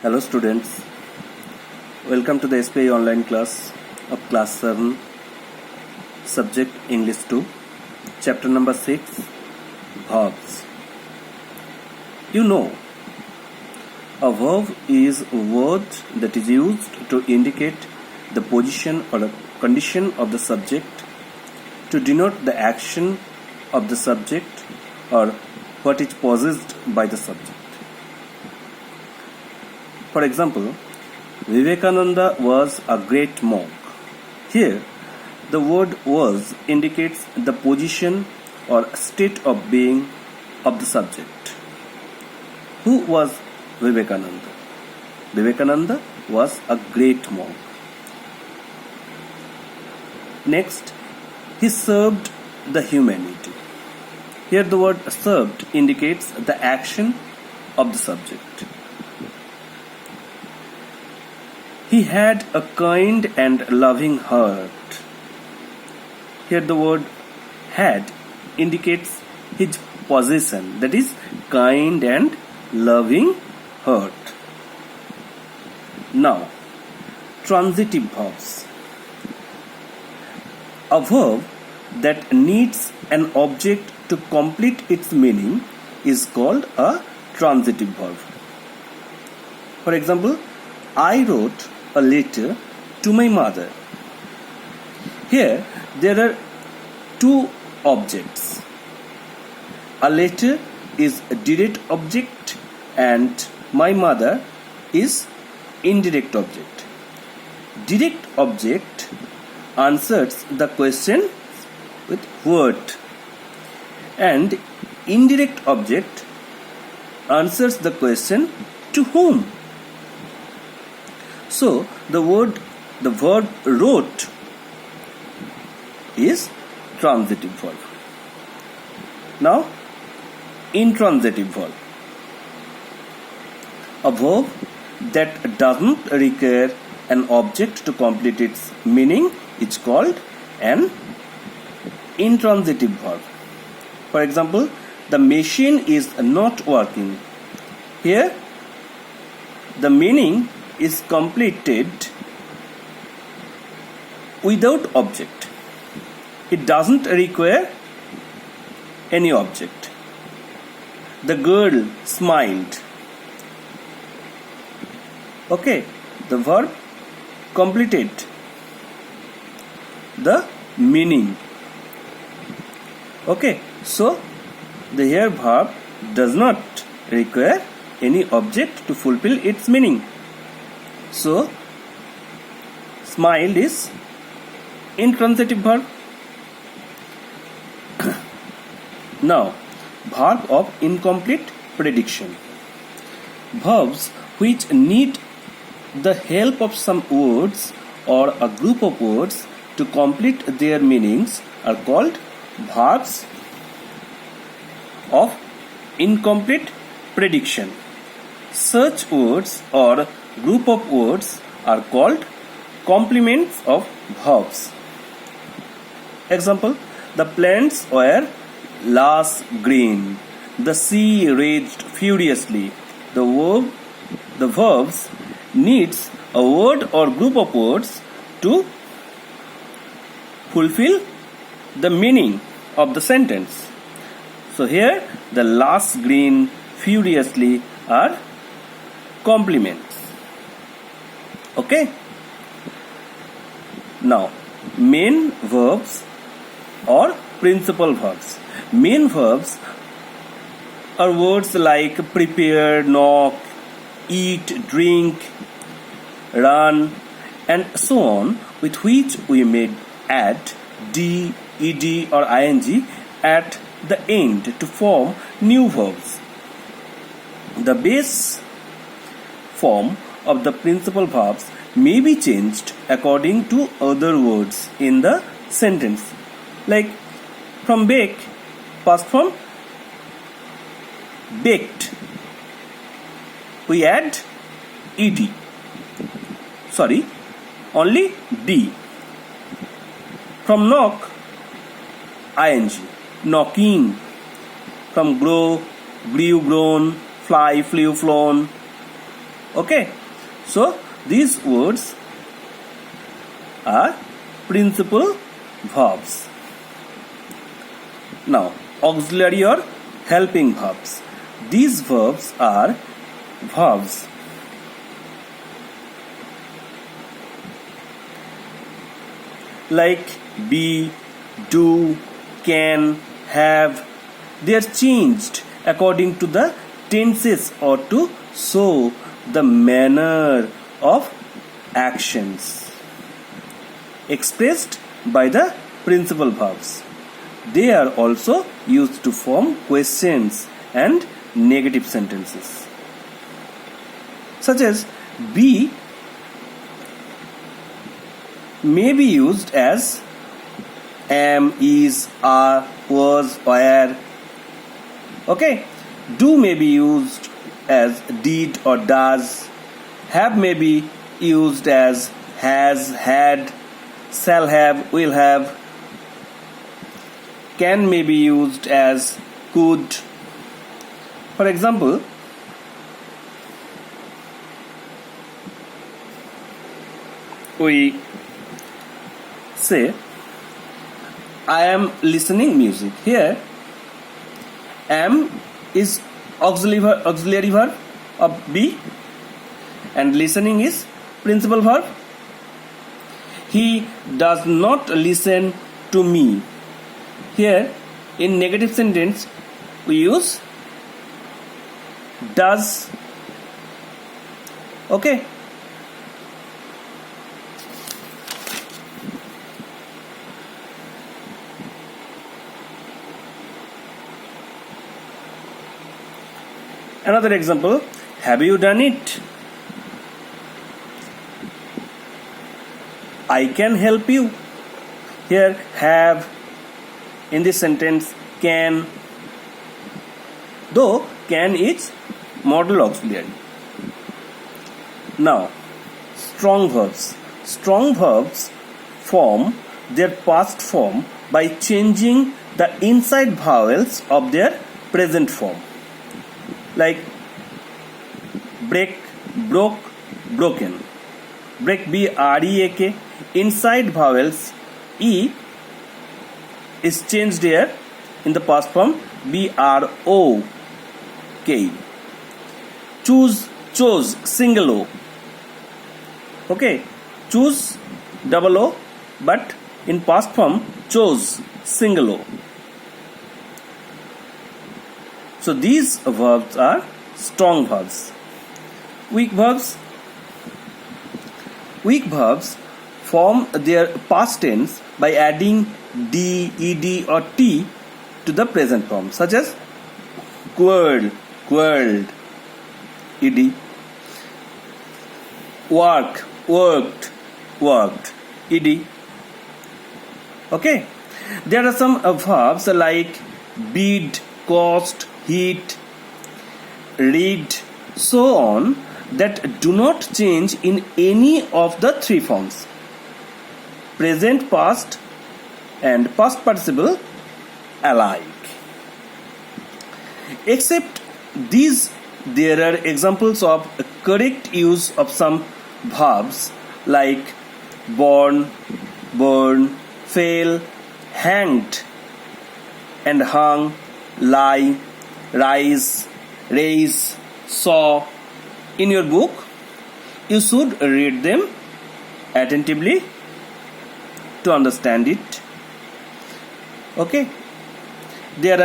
Hello students, welcome to the SPI online class of class 7, subject English 2, chapter number 6, verbs. You know, a verb is a word that is used to indicate the position or a condition of the subject, to denote the action of the subject or what is possessed by the subject. For example, Vivekananda was a great monk. Here, the word was indicates the position or state of being of the subject. Who was Vivekananda? Vivekananda was a great monk. Next, he served the humanity. Here the word served indicates the action of the subject. He had a kind and loving heart. Here the word had indicates his possession, that is, kind and loving heart. Now, transitive verbs. A verb that needs an object to complete its meaning is called a transitive verb. For example, I wrote a letter to my mother. Here there are two objects. A letter is a direct object and my mother is indirect object. Direct object answers the question with what, and indirect object answers the question to whom. So the verb wrote is transitive verb. Now, intransitive verb. A verb that doesn't require an object to complete its meaning is called an intransitive verb. For example, the machine is not working. Here, the meaning is completed without object. It doesn't require any object. The girl smiled. Okay, the verb completed the meaning. Okay, so the here verb does not require any object to fulfill its meaning. So, smiled is intransitive verb. Now, verb of incomplete prediction. Verbs which need the help of some words or a group of words to complete their meanings are called verbs of incomplete prediction. Such words or group of words are called complements of verbs. Example, the plants were lush green. The sea raged furiously. The verbs needs a word or group of words to fulfill the meaning of the sentence. So here the lush green, furiously are complements. Okay. Now, main verbs or principal verbs. Main verbs are words like prepare, knock, eat, drink, run, and so on, with which we may add d, ed, or ing at the end to form new verbs. The base form of the principal verbs may be changed according to other words in the sentence. Like from bake, past form baked, we add ed. Only d. From knock, ing, knocking. From grow, grew, grown, fly, flew, flown. Okay, so these words are principal verbs. Now, auxiliary or helping verbs. These verbs are verbs like be, do, can, have. They are changed according to the tenses or to show the manner of actions expressed by the principal verbs. They are also used to form questions and negative sentences. Such as be may be used as am, is, are, was, were. Okay. Do may be used as did or does. Have may be used as has, had, shall have, will have. Can may be used as could. For example, we say I am listening music. Here am is auxiliary verb of be and listening is principal verb. He does not listen to me. Here in negative sentence we use does. Okay. Another example, have you done it? I can help you. Here have in this sentence can, though can is modal auxiliary. Now strong verbs. Strong verbs form their past form by changing the inside vowels of their present form. Like break, broke, broken. Break, B-R-E-A-K. Inside vowels E is changed here in the past form B-R-O-K. Choose, chose, single O. Okay, choose, double O, but in past form chose, single O. So these verbs are strong verbs. Weak verbs. Weak verbs form their past tense by adding d, ed or t to the present form, such as quarreled, quarreled, ed. Work, worked, worked, ed. Okay. There are some verbs like bid, cost, heat, read, so on, that do not change in any of the three forms: present, past and past participle alike. Except these, there are examples of correct use of some verbs like born, burn, fell, hanged and hung, lie, rise, raise, saw. In your book, you should read them attentively to understand it. Okay. There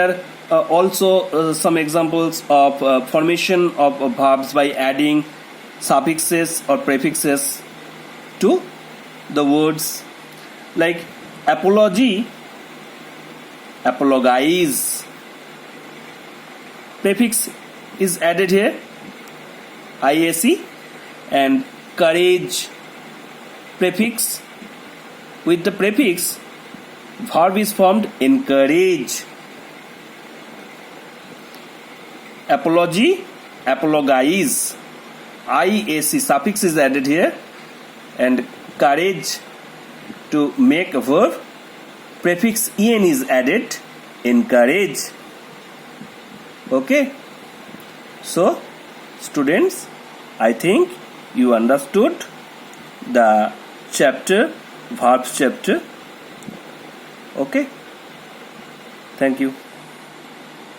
are also some examples of formation of verbs by adding suffixes or prefixes to the words, like apology, apologize. Prefix is added here, IAC, and courage. Prefix, with the prefix verb is formed encourage. Apology, apologize. IAC suffix is added here, and courage, to make a verb, prefix en is added, encourage. Okay. So students, I think you understood the chapter, verbs chapter. Okay, thank you.